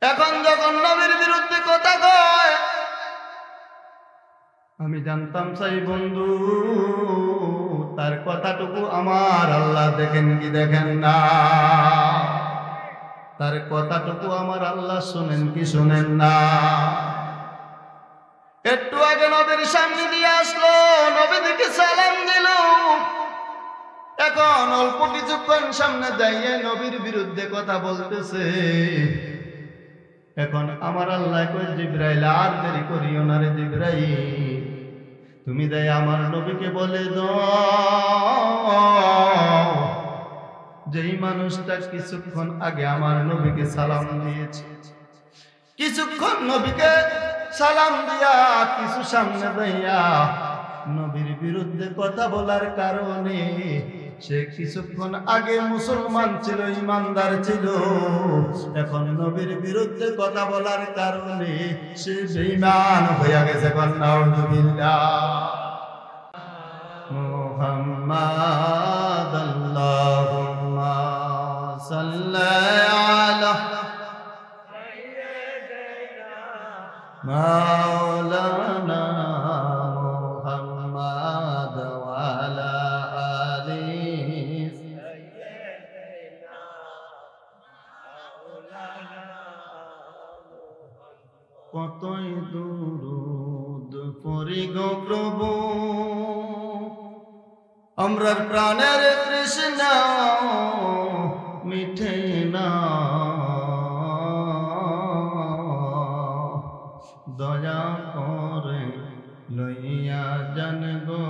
এখন যখন নবীর বিরুদ্ধে কথা কয়, আমি জানতাম সেই বন্ধু তার কথাটুকু আমার আল্লাহ দেখেন কি দেখেন না, তার কথাটুকু আমার আল্লাহ শোনেন কি শোনেন না। একটু আগে নবীর সামনে দিয়ে আসলো, নবীকে সালাম দিল, এখন অল্প কিছুক্ষণ সামনে যাইয়ে নবীর বিরুদ্ধে কথা বলতেছে। এখন আমার আল্লাহ কয়, জিবরাইল আর দেরি করিও না রে জিবরাইল, তুমি যাই আমার নবীকে বলে দাও যেই মানুষটা কিছুক্ষণ আগে আমার নবীকে সালাম দিয়েছে, কিছুক্ষণ নবীকে সালাম দিয়া কিছু সামনে যাইয়া নবীর বিরুদ্ধে কথা বলার কারণে সে কিছুক্ষণ আগে মুসলমান ছিল, ইমানদার ছিল, এখন নবীর বিরুদ্ধে কথা বলার কারণে সে বেঈমান হয়ে গেছে। নাউযুবিল্লাহ। মুহাম্মাদ আল্লাহুম্মা সাল্লি আলা মাওলানা মুহাম্মাদ ওয়া আলা আলিহি কতই দুরূদ পড়ি গো প্রভু, আমরার প্রাণের তৃষ্ণা মিঠে না, দয়া করে লইয়া যান গো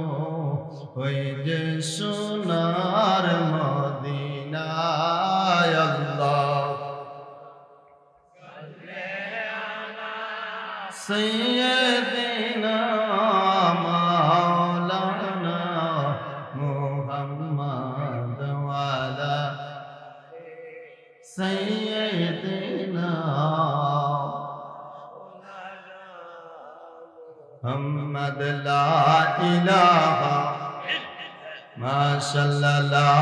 ওই যে সোনার মদিনায়। আল্লাহ সাইয়্যিদিনা মাওলানা মুহাম্মদ ওয়া আলা সাইয়্যিদিনা মুহাম্মদ লা ইলাহা মাশাআল্লাহ লা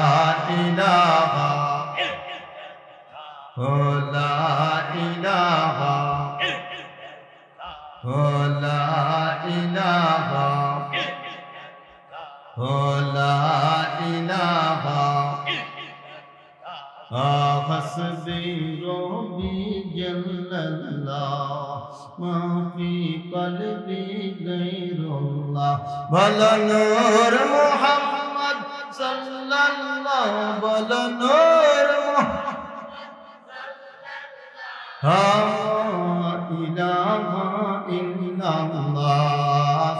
ইলাহা ও লা ইলাহা ও লা ইলাহা ও লা ইলাহা হাসবি রব্বি জাল্লাল্লাহ মা ফি কলবি গায়রুল্লাহ। বলো নূর মুহাম্মদ সাল্লাল্লাহ, বলো নূর মুহাম্মদ ইলাহা ইল্লাল্লাহ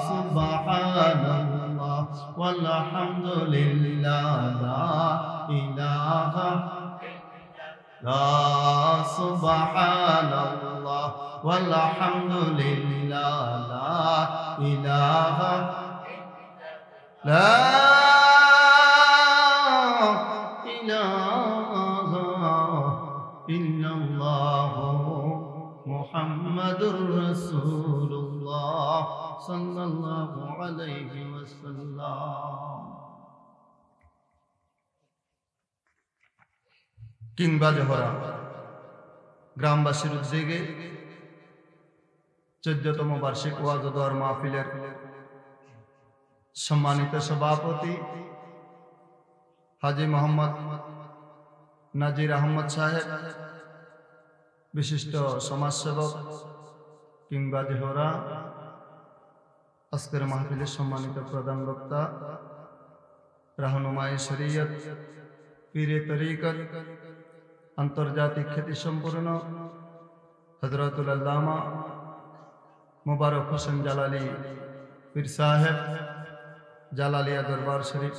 সুবহানাল্লাহ ওয়ালহামদুলিল্লাহ লা ইলাহা লা সুবহানাল্লাহ ওয়ালহামদুলিল্লাহ লা ইলাহা লা ইলাহা ইল্লাল্লাহ মুহাম্মাদুর রাসূলুল্লাহ সাল্লাল্লাহু আলাইহি ওয়াসাল্লাম। কিংবা জোহরা গ্রামবাসীর উদ্যোগে 14তম বার্ষিক ওয়াজ ও দোয়ার মাহফিলের সম্মানিত সভাপতি হাজী মোহাম্মদ নাজির আহমদ সাহেব, বিশিষ্ট সমাজসেবক কিংবা জোহরা, আজকের মাহফিলের সম্মানিত প্রধান বক্তা রাহনুমায়ে শরীয়ত, পীরে তরিকত, আন্তর্জাতিক খ্যাতি সম্পন্ন হযরতুল আল্লামা মুবারক হোসেন জালালি পীর সাহেব, জালালিয়া দরবার শরীফ,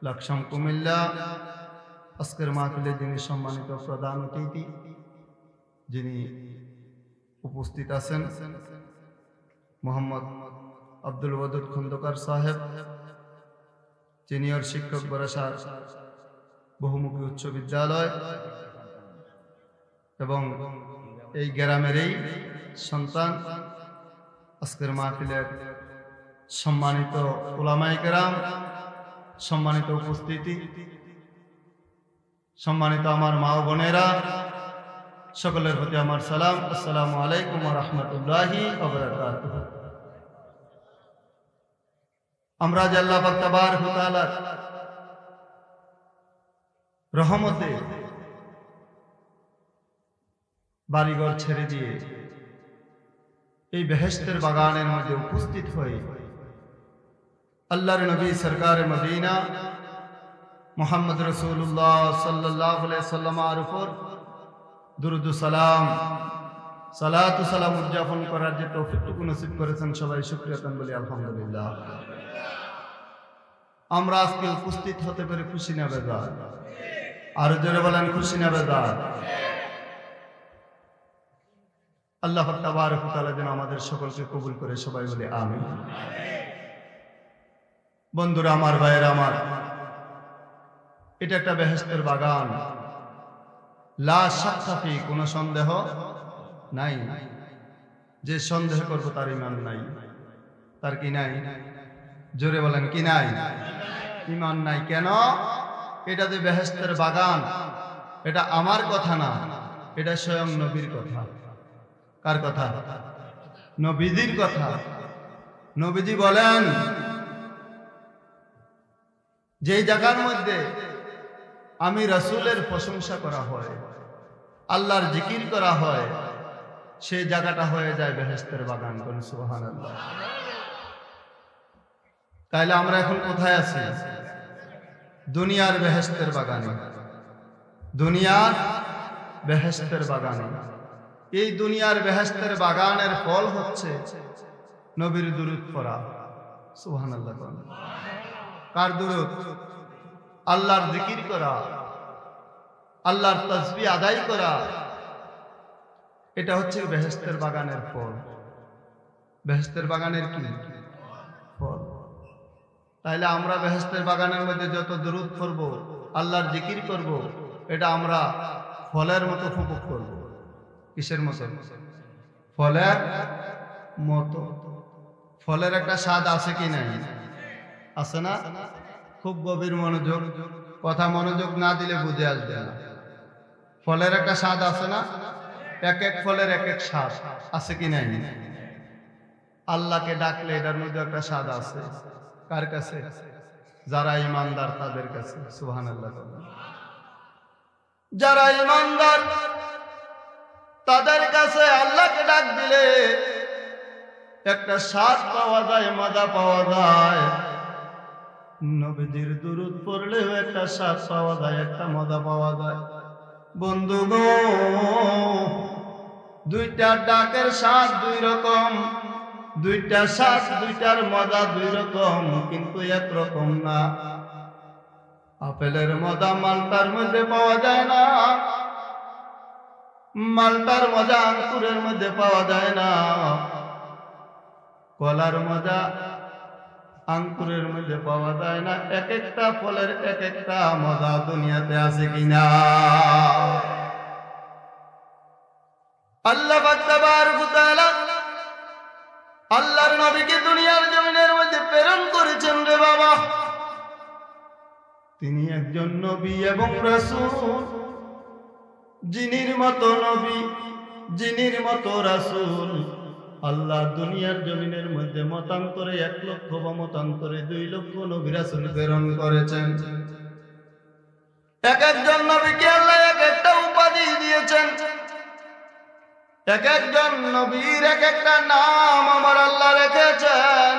লাকসাম, কুমিল্লা, আজকের মাহফিলে যিনি সম্মানিত প্রধান অতিথি, যিনি উপস্থিত আছেন, মোহাম্মদ আব্দুল ওয়াদুদ খন্দকার সাহেব, সিনিয়র শিক্ষক বরাসার বহুমুখী উচ্চ বিদ্যালয় এবং এই গ্রামেরই সন্তান, আজকের মাহফিলের সম্মানিত উলামায়ে কেরাম, সম্মানিত উপস্থিতি, সম্মানিত আমার মা ও বোনেরা, সকলের প্রতি আমার সালাম। আসসালামু আলাইকুম ওয়া রাহমাতুল্লাহি ওয়া বারাকাতুহু। আমরা যে আল্লাহ পাক তাবারক ওয়া তাআলার রহমতে বাড়িঘর ছেড়ে দিয়ে এই বেহেশতের বাগানের মধ্যে উপস্থিত হয়ে আল্লাহর নবী সরকারে মদিনা মুহাম্মদ রাসূলুল্লাহ সাল্লাল্লাহু আলাইহি সাল্লামের উপর দুরূদ ও সালাম সালাত ও সালাম উদযাপন করার যে তৌফিকটুকু নসিব করেছেন, সবাই শুকরিয়া আদান বলি আলহামদুলিল্লাহ। আমরা আজকে উপস্থিত হতে পেরে খুশি না বেজার? আর জোরে বলেন খুশি না বেজার? আল্লাহ পাক তাবারক ওয়া তাআলা যেন আমাদের সকলকে কবুল করে, সবাই বলে আমিন। বন্ধুরা আমার, ভাইয়েরা আমার, এটা একটা বেহেশতের বাগান, লা শাক্কা ফি, কোনো সন্দেহ নাই। যে সন্দেহ করব তার ঈমান নাই। তার কি নাই? জোরে বলেন কি নাই? ঈমান নাই। কেন? এটা যে বেহেশতের বাগান, এটা আমার কথা না, এটা স্বয়ং নবীর কথা। কার কথা? নবীজির কথা। নবীজি বলেন, যেই জায়গার মধ্যে আমি রাসূলের প্রশংসা করা হয়, আল্লাহর জিকির করা হয়, সেই জায়গাটা হয়ে যায় বেহেশতের বাগান। বলুন সুবহানাল্লাহ। তাইলে আমরা এখন কোথায় আছি? দুনিয়ার বেহেশতের বাগানে। দুনিয়ার বেহেশতের বাগানে। এই দুনিয়ার বেহেশতের বাগানের ফল হচ্ছে নবীর দুরূদ পড়া। সুবহানাল্লাহ। কার দুরূদ? আল্লাহর জিকির করা, আল্লাহর তাসবিহ আদায় করা। এটা হচ্ছে বেহেশতের বাগানের ফল। বেহেশতের বাগানের কি ফল? তাইলে আমরা বেহেশতের বাগানের মধ্যে যত দুরূদ পড়ব, আল্লাহর জিকির করব, এটা আমরা ফলের মতো উপভোগ করব। কিসের মতো? ফলের মতো। ফলের একটা স্বাদ আছে কি নাই? আছে না? খুব গভীর মনোযোগ, কথা মনোযোগ না দিলে বুঝে আসবে না। ফলের একটা স্বাদ আছে না? এক এক ফলের এক এক স্বাদ আছে কি নাই? আল্লাহকে ডাকলে এটার মধ্যে একটা স্বাদ আছে। কার কাছে? যারা ঈমানদার তাদের কাছে। সুবহানাল্লাহ। যারা ঈমানদার তাদের কাছে আল্লাহকে ডাক দিলে একটা স্বাদ পাওয়া যায়, মজা পাওয়া যায়। নবীজির দুরূদ পড়লেও একটা স্বাদ পাওয়া যায়, একটা মজা পাওয়া যায়। বন্ধুগো, দুইটা ডাকের স্বাদ দুই রকম, দুইটা স্বাদ, দুইটার মজা দুই রকম, কিন্তু এক রকম না। আপেলের মজা মালটার মধ্যে পাওয়া যায় না, মালটার মজা আঙ্কুরের মধ্যে পাওয়া যায় না, কলার মজা আঙ্কুরের মধ্যে পাওয়া যায় না। এক একটা ফলের এক একটা মজা দুনিয়াতে আছে কিনা? আল্লাহ পাক তাবারক ওয়া তাআলা আল্লাহর নবীকে দুনিয়ার জমিনের মধ্যে প্রেরণ করেছেন রে বাবা। তিনি একজন নবী এবং রাসূল, জিনির মতো নবী, জিনির মতো রাসূল। আল্লাহ দুনিয়ার জমিনের মধ্যে মতান্তরে 1 লক্ষ বা মতান্তরে 2 লক্ষ নবী রাসূল প্রেরণ করেছেন। এক একজন নবীকে আল্লাহ এক একটা উপাধি দিয়েছেন, এক একজন নবীর এক একটা নাম আমার আল্লাহ রেখেছেন।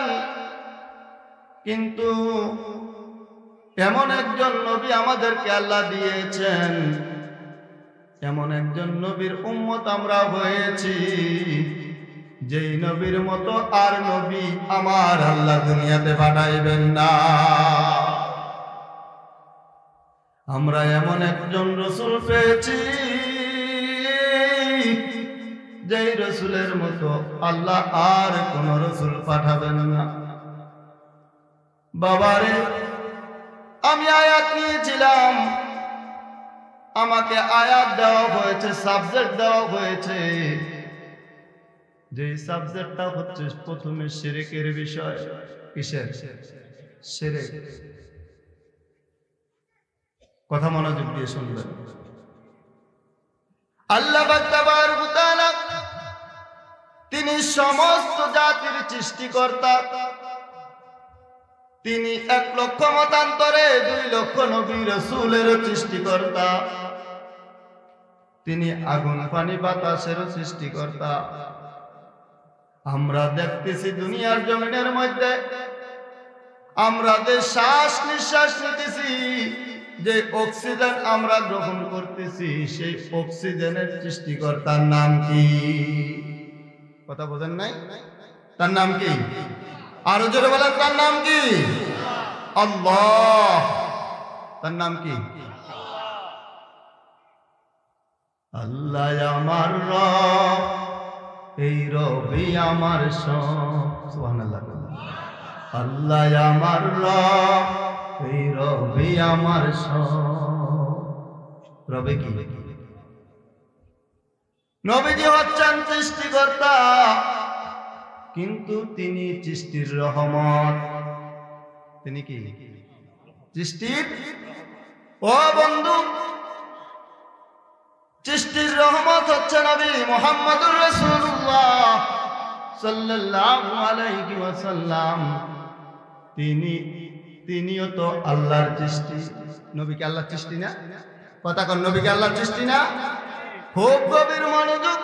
কিন্তু এমন একজন নবী আমাদেরকে আল্লাহ দিয়েছেন, এমন একজন নবীর উম্মত আমরা হয়েছি, যেই নবীর মতো আর নবী আমার আল্লাহ দুনিয়াতে পাঠাইবেন না। আমরা এমন একজন রাসূল পেয়েছি, যেই রাসূলের মতো আল্লাহ আর কোন রাসূল পাঠাবেন না। বাবারে, আমি আয়াত নিয়েছিলাম, আমাকে আয়াত দেওয়া হয়েছে, সাবজেক্ট দেওয়া হয়েছে। যে সাবজেক্টটা হচ্ছে প্রথমে শিরকের বিষয়। কিসের? শিরক। কথা মনোযোগ দিয়ে শুনবেন। আল্লাহ পাক তাবারক ওয়া তাআলা তিনি সমস্ত জাতির সৃষ্টিকর্তা। তিনি 1 লক্ষ মতান্তরে 2 লক্ষ নবী রাসূলের সৃষ্টিকর্তা। তিনি আগুন পানি বাতাসের সৃষ্টিকর্তা। আমরা দেখতেছি দুনিয়ার জমিনের মধ্যে আমরা যে শ্বাস নিঃশ্বাস নিতেছি, যে অক্সিজেন আমরা গ্রহণ করতেছি, সেই অক্সিজেনের সৃষ্টিকর্তার নাম কি? কথা বোঝেন নাই? তার নাম কি? আরো জোরে বলেন, তার নাম কি? আল্লাহ। তার নাম কি? আল্লাহ আমার রব, এই রবি আমার সব। সুবহানাল্লাহ। আল্লাহ আমার রব, এই রবি আমার সব। রবে কি? নবীজি হচ্ছেন সৃষ্টিকর্তা, কিন্তু তিনি সৃষ্টির রহমত। তিনি কি? সৃষ্টির। ও বন্ধু, সৃষ্টির রহমত হচ্ছে নবী মুহাম্মদুর রাসূলুল্লাহ সাল্লাল্লাহু আলাইহি ওয়াসাল্লাম। তিনিও তো আল্লাহর সৃষ্টি। নবী কি আল্লাহর সৃষ্টি না? কথা কোন, নবী কি আল্লাহর সৃষ্টি না? খুব গভীর মনোযোগ।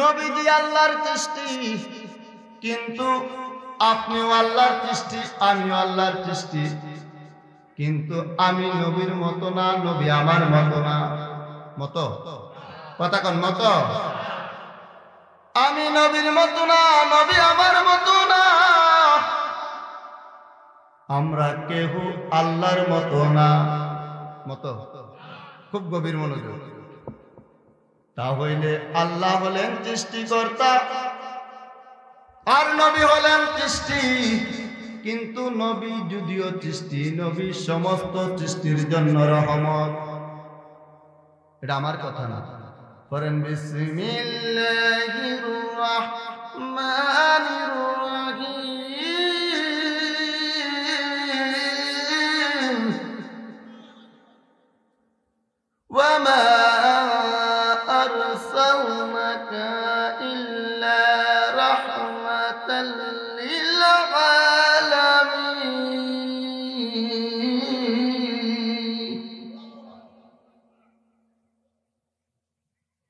নবীজি আল্লাহর সৃষ্টি, কিন্তু আপনিও আল্লাহর সৃষ্টি, আমিও আল্লাহর সৃষ্টি, কিন্তু আমি নবীর মতো না, নবী আমার মতো না। মতো? কথা কোন, মতো? আমি নবীর মতো না, নবী আমার মতো না। আমরা কেহ আল্লাহর মতো না। মতো? খুব গভীর মনোযোগ। তাহলে আল্লাহ হলেন সৃষ্টিকর্তা আর নবী হলেন সৃষ্টি। কিন্তু নবী যদিও সৃষ্টি, নবী সমস্ত সৃষ্টির জন্য রহমত। এটা আমার কথা না। পড়েন বিসমিল্লাহির রাহমানির রাহিম। ওয়া মা আরসালনাকা ইল্লা রাহমাতাল লিল আলামিন।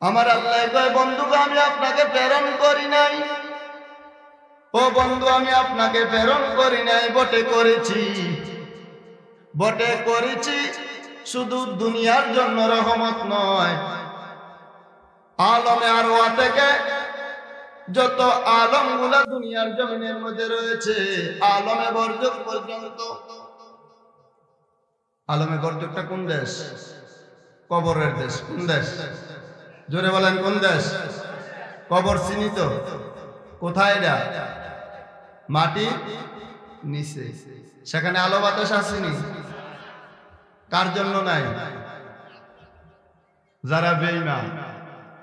আমার আল্লাহ কয়, বন্ধু আমি আপনাকে প্রেরণ করি নাই। ও বন্ধু, আমি আপনাকে প্রেরণ করি নাই, বটে করেছি শুধু দুনিয়ার জন্য রহমত নয়, আলমে আরওয়া থেকে যত আলমগুলা দুনিয়ার জমিনের মধ্যে রয়েছে, আলমে বরজক পর্যন্ত। আলমে বরজকটা কোন দেশ? কবরের দেশ। কোন দেশ? জোরে বলেন, কোন দেশ? কবর চিনি তো? কোথায় এটা? মাটি নিচে। সেখানে আলো বাতাস আসেনি? কার জন্য নাই? যারা বেঈমান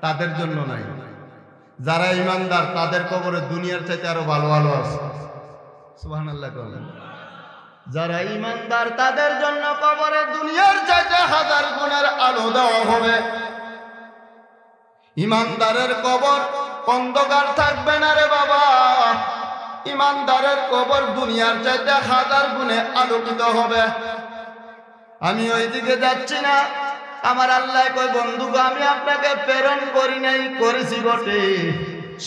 তাদের জন্য নাই। যারা ইমানদার তাদের কবরে দুনিয়ার চাইতে আরো ভালো ভালো আছে। সুবহানাল্লাহ বলেন। যারা ইমানদার তাদের জন্য কবরে দুনিয়ার চাইতে 1000 গুণের আলো দেওয়া হবে। ইমানদারের কবর অন্ধকার থাকবে না রে বাবা। ইমানদারের কবর দুনিয়ার চাইতে 1000 গুণে আলোকিত হবে। আমি ওই দিকে যাচ্ছি না। আমার আল্লাহ কয়, বন্ধু আমি আপনাকে প্রেরণ করি নাই, করেছি বটে।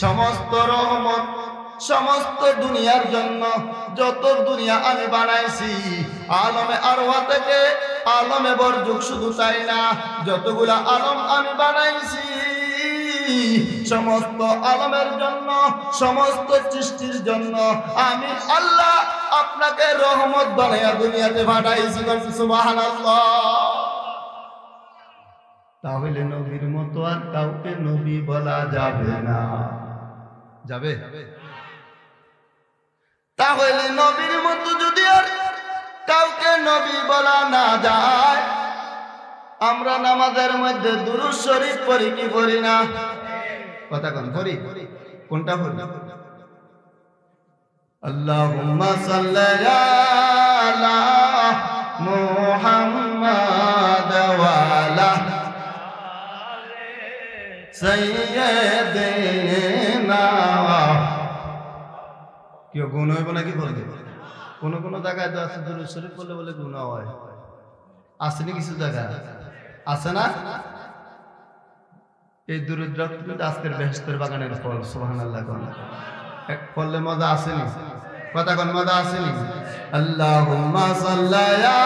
সমস্ত রহমত সমস্ত দুনিয়ার জন্য, যত দুনিয়া আমি বানাইছি, আলমে আরওয়া থেকে আলমে বরজক, শুধু তাই না, যতগুলা আলম আমি বানাইছি সমস্ত আলমের জন্য, সমস্ত সৃষ্টির জন্য আমি আল্লাহ আপনাকে রহমত বানাইয়া দুনিয়াতে পাঠাইছি। সুবহানাল্লাহ। তাহলে নবীর মতো আর কাউকে নবী বলা যাবে না। যাবে? তাহলে নবীর মতো যদি আর কাউকে নবী বলা না যায়, আমরা নামাজের মধ্যে দুরূদ শরীফ পড়ি কি পড়ি না? কথা কোন পড়ি? কোনটা পড়ি? আল্লাহুম্মা সাল্লি আলা মুহাম্মাদ ওয়া আলা সাইয়্যিদিনা কেউ গুণ হইব নাকি বলবে? কোন কোন জায়গায় তো আছে দুরূদ শরীফ বললে বলে গুনাহ হয়, আসেনি কিছু জায়গা আছে না? এই দুরূদ কিন্তু আজকের বেহেশতের বাগানের ফল। সুবহানাল্লাহ কোন এক পড়লে মজা আসেনি? কথা কোন মজা আসেনি? আল্লাহুম্মা সাল্লায়া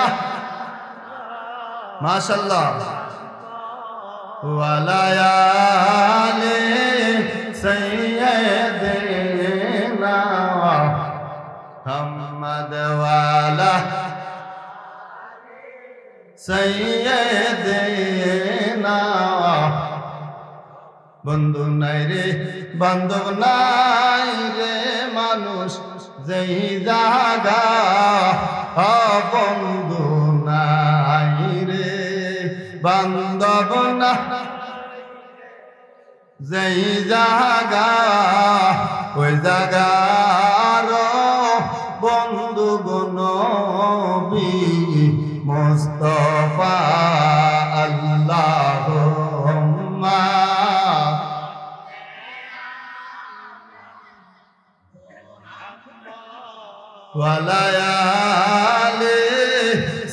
মাশাআল্লাহ ওয়া আলা আলি সাইয়্যিদিনা মুহাম্মাদ ওয়া আলা সাইয়্যিদিনা। বন্ধু নাই রে বান্ধব নাই রে মানুষ যেই জাগা, বন্ধু নাই রে বান্ধব না যেই জাগা, ওই জাগার বন্ধু নবী মুস্তাফা। আল্লাহুম্মা ওয়া আলা আলি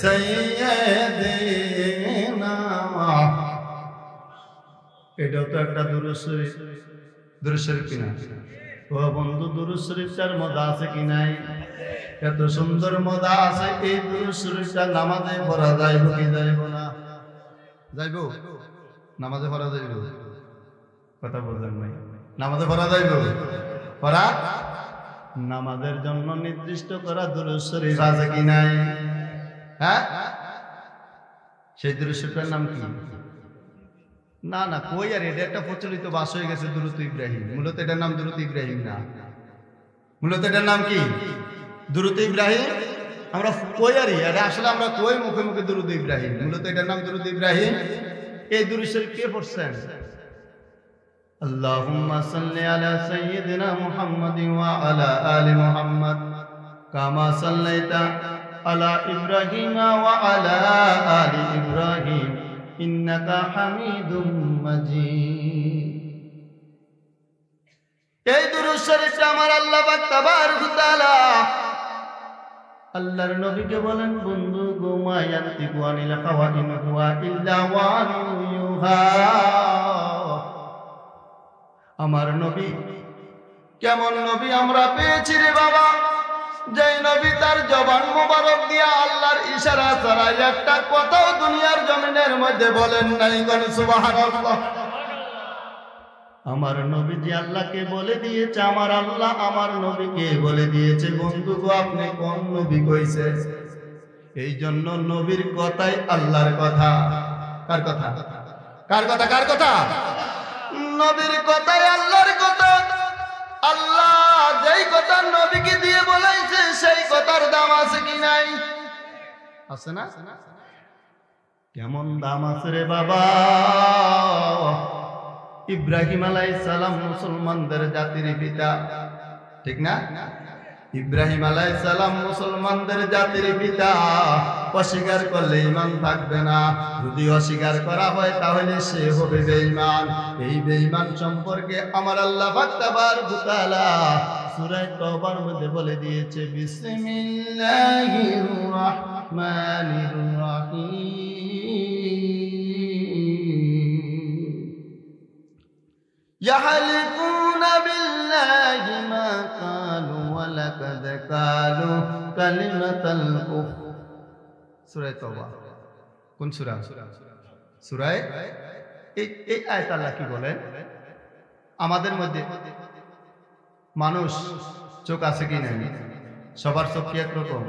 সাইয়্যিদিনা। এটাও তো একটা দুরূদ শরীফ। দুরূদ শরীফ কিনা ও বন্ধু? দুরূদ শরীফটার মজা আছে কি নাই? এত সুন্দর মজা আছে। এই দুরূদ শরীফটা নামাজে পড়া যাইব কি যাইব না? যাইব, নামাজে পড়া যাইব। কথা বললেন নাই? নামাজে পড়া যাইব, পড়া নামাজের জন্য নির্দিষ্ট করা দুরূদ শরীফ আছে কি নাই? হ্যাঁ, সেই দুরূদ শরীফের নাম কি? না না কই আর, এটা একটা প্রচলিত বাস হয়ে গেছে দুরূদ ইব্রাহিম। মূলত এটার নাম দুরূদ ইব্রাহিম না, মূলত এটার নাম কি? দুরূদ ইব্রাহিম। আমরা কই আর, এটা আসলে আমরা কই মুখে মুখে দুরূদ ইব্রাহিম, মূলত এটার নাম দুরূদ ইব্রাহিম। এই দুরূদ শরীফ কে পড়ছেন? আল্লাহুম্মা সাল্লি আলা সাইয়্যিদিনা মুহাম্মাদিন ওয়া আলা আলি মুহাম্মাদ কামা সাল্লাইতা আলা ইব্রাহিম ওয়া আলা আলি ইব্রাহিম ইন্নাকা হামিদুম মাজিদ। এই দুরূদ শরীফটা আমার আল্লাহ পাক তাবারক ওয়া তাআলা আল্লাহর নবীকে বলেন, বন্ধু গো মা ইয়ানতিকু আনিল হাওয়া ইন হুয়া ইল্লা ওয়াহয়ুন ইউহা। আমার নবী কেমন নবী আমরা পেয়েছি রে বাবা, যেই নবী তার জবান মোবারক দিয়া আল্লাহর ইশারা ছাড়া একটা কথাও দুনিয়ার জমিনের মধ্যে বলেন নাই। কোন সুবহানাল্লাহ। আমার নবীজি আল্লাহকে বলে দিয়েছে, আমার আল্লাহ আমার নবীকে বলে দিয়েছে। বন্ধু গো আপনি কোন নবী কইছে? এই জন্য নবীর কথাই আল্লাহর কথা। কার কথা? কার কথা? কার কথা? নবীর কথাই আল্লাহর কথা। আল্লাহ যেই কথা নবীকে দিয়ে বলাইছে সেই কথার দাম আছে কি নাই? আছে না? কেমন দাম আছে রে বাবা? ইব্রাহিম আলাইহিস সালাম মুসলমানদের জাতির পিতা, ঠিক না? ইব্রাহিম আলাইহিস সালাম মুসলমানদের জাতির পিতা। অস্বীকার করলে ঈমান থাকবে না, যদি অস্বীকার করা হয় তাহলে সে হবে বেঈমান। এই বেঈমান সম্পর্কে আমার আল্লাহ পাক তাবারক ওয়া তাআলা সূরা তাওবার মধ্যে বলে দিয়েছে, বিসমিল্লাহির রাহমানির রাহিম। ইয়াহলিকুনা বিল্লাহি মা কালু ওয়া লাকাদ কালু কালিমাতাল কুফর। সূরা তাওবা কোন সূরা? সূরা এই আয়াত আল্লাহ কি বলেন? আমাদের মধ্যে মানুষ চোখ আছে কি নাই? সবার চোখ কি একরকম?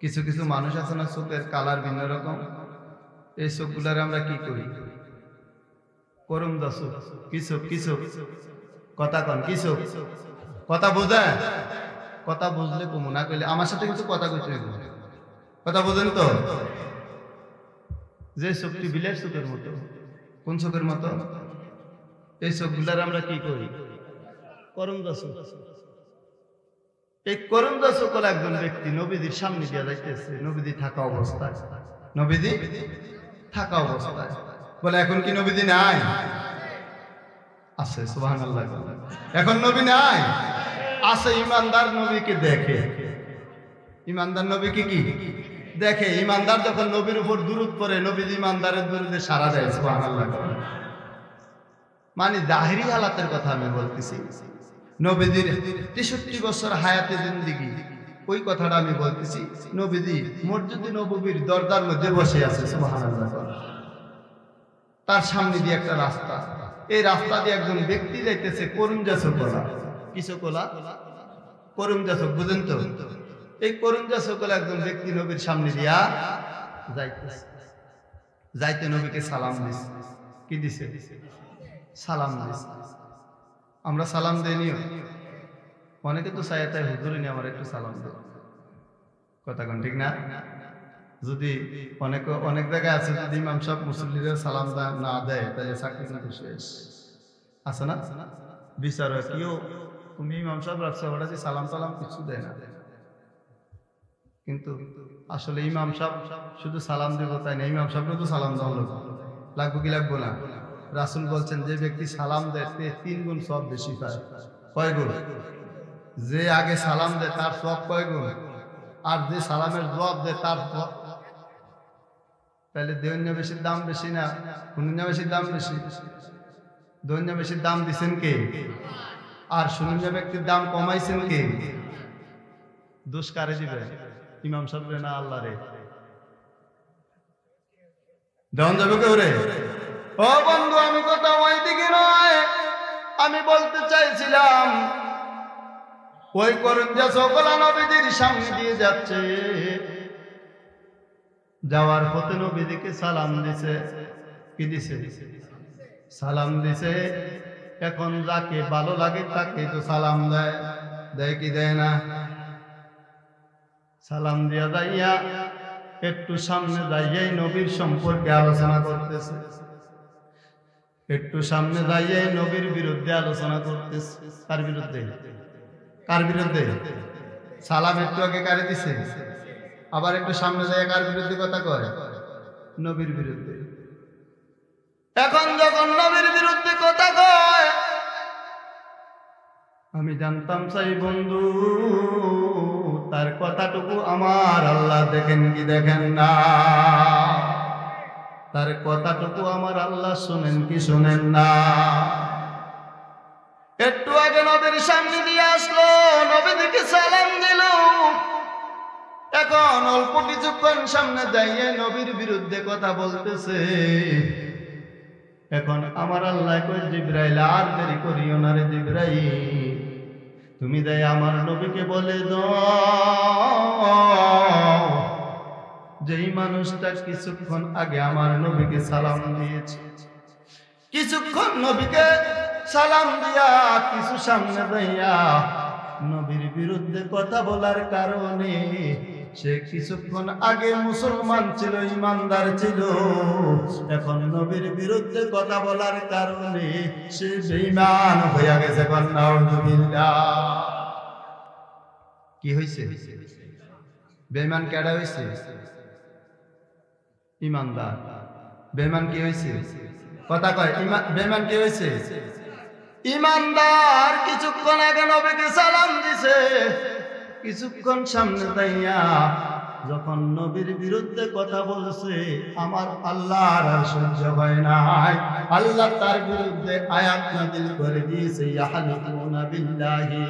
কিছু কিছু মানুষ আছে না চোখের কালার ভিন্ন রকম। এই চোখগুলার আমরা কি করি? করম দশ কিছু কিছু কথা কন, কিছু কথা বোঝেন? কথা বুঝলে কমু না কইলে আমার সাথে কিছু কথা কইতে হইব। কথা বোঝেন তো? যে চোখটি বিলের চোখের মতো। কোন চোখের মতো? এই চোখগুলার আমরা কি করি? করম দশ। এই করম দশ হল একজন ব্যক্তি নবীজির সামনে দিয়া যাইতেছে, নবীজি থাকা অবস্থায়, নবীজি থাকা অবস্থায় বলে এখন কি নবীজি নাই? আছে, সুবহানাল্লাহ। এখন নবী নাই, আছে। ইমানদার নবীকে দেখে, ইমানদার নবীকে কি দেখে। ইমানদার যখন নবীর উপর দুরূদ পড়ে, নবী ইমানদারের দুরূদে সাড়া দেয়, সুবহানাল্লাহ। মানে জাহিরি হালাতের কথা আমি বলতেছি, নবীজির 63 বছর হায়াতে জিন্দেগি, ওই কথাটা আমি বলতেছি। নবীজি মসজিদে নববীর দরজার মধ্যে বসে আছে, সুবহানাল্লাহ। তার সামনে দিয়ে একটা রাস্তা, এই রাস্তা দিয়ে একজন ব্যক্তি যাইতেছে, করুঞ্জা চোখলা। কি চোখলা? করুঞ্জা চোখ, বুঝেন তো? এই করুঞ্জা চোখলা একজন ব্যক্তি নবীর সামনে দিয়া যাইতেছে, যাইতে নবীকে সালাম দিছে। কি দিছে? সালাম দিছে। আমরা সালাম দেইনি, অনেকে তো চাই তাই হুজুরে নিয়ে আমার একটু সালাম দেয়, কথা কোন ঠিক না? যদি অনেক জায়গায় আছে, যদি ইমাম সাহেব মুসল্লিরা সালাম না দেয় তাহলে চাকরি কিন্তু শেষ, আছে না? বিচার হয় কেউ, তুমি ইমাম সাহেব রাখছো, ওরা যে সালাম টালাম কিছু দেয় না। কিন্তু আসলে ইমাম সাহেব শুধু সালাম দেব তাই না, ইমাম সাহেবকে তো সালাম দেওয়া লাগবে কি লাগবো না? রাসূল বলছেন যে ব্যক্তি সালাম দেয় 3 গুণ সব বেশি পায়। কয় গুণ? যে আগে সালাম দেয় তার সব কয় গুণ, আর যে সালামের জবাব দেয় তার। তাহলে দৈন্য বেশির দাম বেশি না শুনুন বেশির দাম বেশি? দৈন্য বেশির দাম দিচ্ছেন কে? আর শুনুন ব্যক্তির দাম কমাইছেন কে? দোষ কারে দিবে? ইমাম সাহেব না আল্লাহ রে? দেওয়ান যাবে কেউ রে? ও বন্ধু, আমি কথা ওইদিকে নয়, আমি বলতে চাইছিলাম ওই করুঞ্জা চোখলা নবীজির সামনে দিয়ে যাচ্ছে, যাওয়ার পথে নবীজিকে সালাম দিছে। কি দিছে? সালাম দিছে। এখন যাকে ভালো লাগে তাকে তো সালাম দেয়, দেয় কি দেয় না? সালাম দিয়া যাইয়া একটু সামনে যাইয়াই নবীর সম্পর্কে আলোচনা করতেছে, একটু সামনে যাইয়াই নবীর বিরুদ্ধে আলোচনা করতেছে। কার বিরুদ্ধে? কার বিরুদ্ধে? সালাম একটু আগে কারে দিছে, আবার একটু সামনে যাইয়া কার বিরুদ্ধে কথা কয়? নবীর বিরুদ্ধে। এখন যখন নবীর বিরুদ্ধে কথা কয়, আমি জানতাম চাই বন্ধু তার কথাটুকু আমার আল্লাহ দেখেন কি দেখেন না? তার কথাটুকু আমার আল্লাহ শুনেন কি শুনেন না? একটু আগে নবীর সামনে দিয়ে আসলো, নবীকে সালাম দিল। এখন অল্প কিছুক্ষণ সামনে দাঁড়িয়ে নবীর বিরুদ্ধে কথা বলতেছে। এখন আমার আল্লাহ কই, জিবরাইল আর দেরি করিও না রে জিবরাইল, তুমি দেয় আমার নবীকে বলে দাও যেই মানুষটা কিছুক্ষণ আগে আমার নবীকে সালাম দিয়েছে, কিছুক্ষণ নবীকে সালাম দিয়া কিছু সামনে দাইয়া নবীর বিরুদ্ধে কথা বলার কারণে সে কিছুক্ষণ আগে মুসলমান ছিল, ইমানদার ছিল, এখন নবীর বিরুদ্ধে কথা বলার কারণে সে বেঈমান হয়ে গেছে। কি হয়েছে? বেঈমান কেডা হয়েছে? ইমানদার। বেঈমান কি হয়েছে? কথা কয়, বেঈমান কি হয়েছে? ইমানদার কিছুক্ষণ আগে নবীকে সালাম দিছে, কিছুক্ষণ সামনে দাইয়া যখন নবীর বিরুদ্ধে কথা বলছে, আমার আল্লাহর আর সহ্য হয় নাই। আল্লাহ তার বিরুদ্ধে আয়াত নাযিল করে দিয়েছে, ইয়াহলিফুনা বিল্লাহি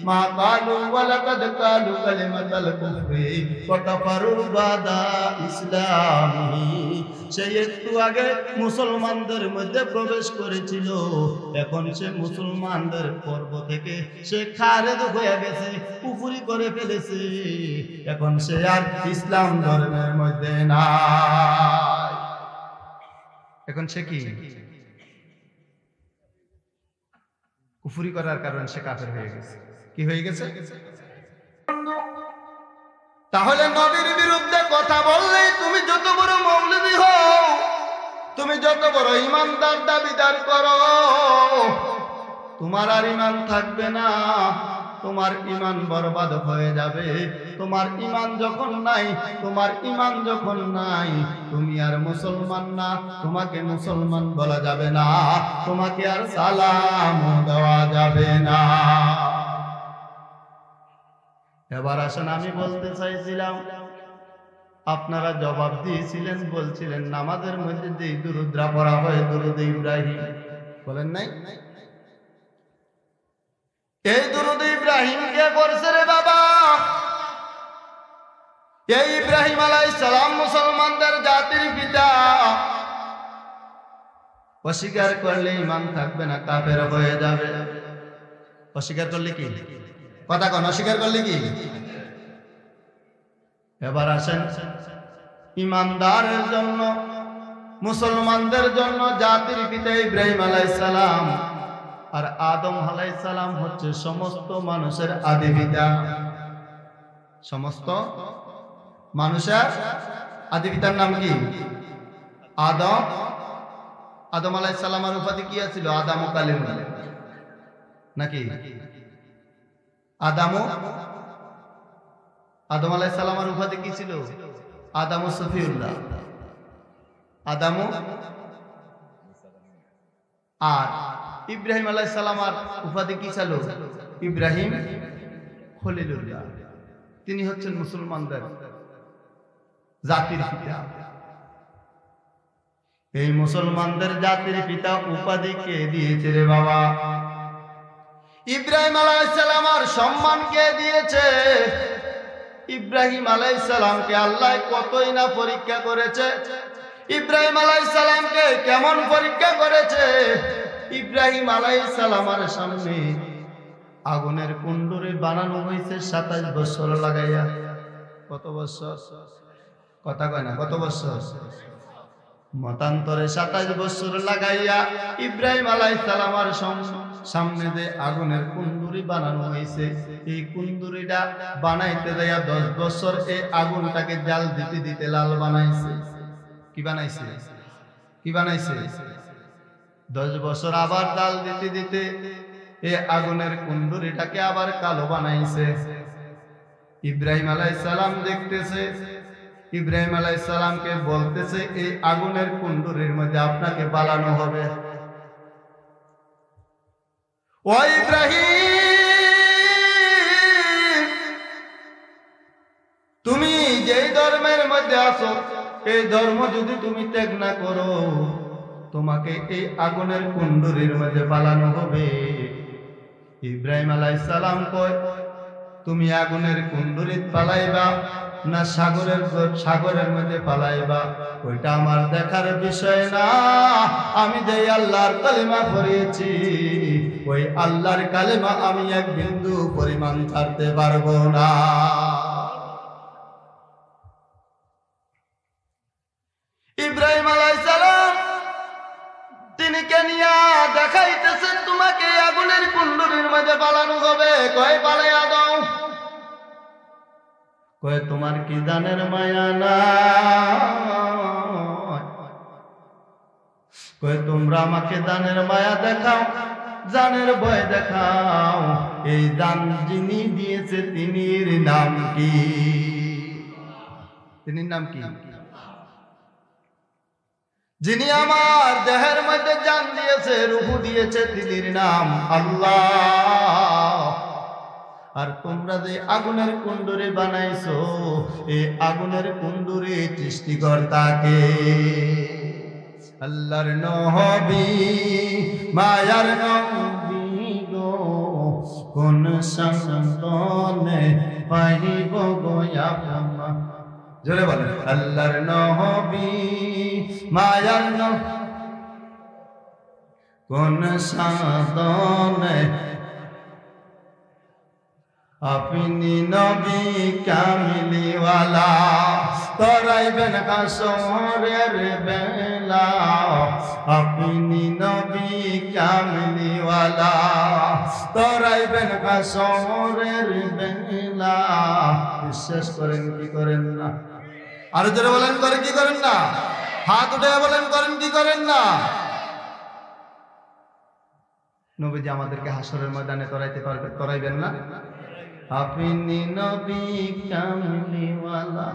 মা ক্বালু ওয়া লাকাদ ক্বালু কালিমাতাল কুফরি ওয়া কাফারু বাদা ইসলামি। সে একটু আগে মুসলমানদের মধ্যে প্রবেশ করেছিল, এখন সে মুসলমানদের পর্ব থেকে সে খারেজ হয়ে গেছে, কুফরি করে ফেলেছে, এখন সে আর ইসলাম ধর্মের মধ্যে নাই। এখন সে কি? কুফরি করার কারণে সে কাফের হয়ে গেছে। কি হয়ে গেছে? তাহলে নবীর বিরুদ্ধে কথা বললে তুমি যত বড় মৌলবী হও, তুমি যত বড় ইমানদার দাবিদার করো, তোমার আর ইমান থাকবে না। তোমার ঈমান বরবাদ হয়ে যাবে। তোমার ঈমান যখন নাই, তোমার ঈমান যখন নাই, তুমি আর মুসলমান না, তোমাকে মুসলমান বলা যাবে না, তোমাকে আর সালাম দেওয়া যাবে না। এবার আসেন, আমি বলতে চাইছিলাম, আপনারা জবাব দিয়েছিলেন, বলছিলেন নামাজের মধ্যে যে দুরুদরা পড়া হয় দুরুদে ইব্রাহিম, বলেন নাই? এই দুরুদে ইব্রাহিম কে পড়ছে রে বাবা? এই ইব্রাহিম আলাইহিস সালাম মুসলমানদের জাতির পিতা। অস্বীকার করলে ঈমান থাকবে না, কাফের হয়ে যাবে। অস্বীকার করলে কি কথা কোন? অস্বীকার করলে কি? এবার আসেন, ঈমানদারের জন্য, মুসলমানদের জন্য জাতির পিতা ইব্রাহিম আলাইহিস সালাম আর আদম আলাইহিস সালাম হচ্ছে সমস্ত মানুষের আদি পিতা। সমস্ত মানুষের আদি পিতার নাম কি? আদম। আদম আলাইহিস সালামের উপাধি কি ছিল? আদামু কালিমুল্লাহ নাকি? আদম আলাইহিস সালামের উপাধি কি ছিল? আদামু সফিউল্লাহ। আদামু। আর ইব্রাহিম আলাইহিস সালামের উপাধি কি ছিল? ইব্রাহিম খলিলুল্লাহ। তিনি হচ্ছেন মুসলমানদের জাতির পিতা। এই মুসলমানদের জাতির পিতা উপাধি কে দিয়েছে রে বাবা? ইব্রাহিম আলাইহিস সালামের সম্মান কে দিয়েছে? ইব্রাহিম আলাইহিস সালামকে আল্লাহ কতই না পরীক্ষা করেছে। ইব্রাহিম আলাইহিস সালামকে কেমন পরীক্ষা করেছে? ইব্রাহিম আলাইহিস সালামের সামনে আগুনের কুণ্ডুরি বানানো হয়েছে 27 বছর লাগাইয়া। কত বছর? কথা কয় না, কত বছর? মতান্তরে 27 বছর লাগাইয়া ইব্রাহিম আলাইহিস সালামের সামনে যে আগুনের কুণ্ডুরি বানানো হয়েছে, এই কুণ্ডুরিটা বানাইতে দেয়া 10 বছর এই আগুনটাকে জাল দিতে দিতে লাল বানাইছে। কি বানাইছে? কি বানাইছে? 10 বছর আবার জাল দিতে দিতে এই আগুনের কুণ্ডুরিটাকে আবার কালো বানাইছে। ইব্রাহিম আলাইহিস সালাম দেখতেছে, ইব্রাহিম আলাইহিস সালামকে বলতেছে এই আগুনের কুণ্ডুরির মধ্যে আপনাকে পালানো হবে। ও ইব্রাহিম, তুমি যেই ধর্মের মধ্যে আছো, এই ধর্ম যদি তুমি ত্যাগ না করো, তোমাকে এই আগুনের কুণ্ডুরির মধ্যে পালানো হবে। ইব্রাহিম আলাইহিস সালাম কয়, তুমি আগুনের কুণ্ডুরিত পালাইবা না সাগরের মধ্যে পালাইবা, ওইটা আমার দেখার বিষয় না। আমি যে আল্লাহর কালিমা পড়েছি, ওই আল্লাহর কালিমা আমি এক বিন্দু পরিমাণ ছাড়তে পারবো না। ইব্রাহিম আলাইহিস সালাম তিনি কেনিয়া দেখাইতেছেন, তোমাকে আগুনের কুণ্ডুরির মধ্যে পালানো হবে। কয় পালাইয়া দাও। কয় তোমার কি জানের মায়া না? কয় তোমরা আমাকে জানের মায়া দেখাও, জানের ভয় দেখাও। এই জান যিনি দিয়েছে তিনির নাম কি? তিনির নাম কি? যিনি আমার দেহের মধ্যে জান দিয়েছে, রূহ দিয়েছে, তিনির নাম আল্লাহ। আর তোমরা যে আগুনের কুণ্ডুরি বানাইছো, এই আগুনের কুণ্ডুরি সৃষ্টিকর্তাকে? আল্লাহর নবী, মায়ার নবী গো, কোন সন্তনে পাইব গো আপনা। জোরে বলেন, আল্লাহর নবী, মায়ার নবী, কোন সাধনে আপনি নবী কামিলিওয়ালা। তরাইবেন কাসরের বেলা, আপনি নবী কামিলিওয়ালা। তরাইবেন কাসরের বেলা। বিশ্বাস করেন কি করেন না? আরো জোরে বলেন, করেন কি করেন না? হাত উঠে বলেন, করেন কি করেন না? নবীজি আমাদেরকে হাসরের ময়দানে তরাইতে পারবে, তরাইবেন না? আপনি নবী কামলিওয়ালা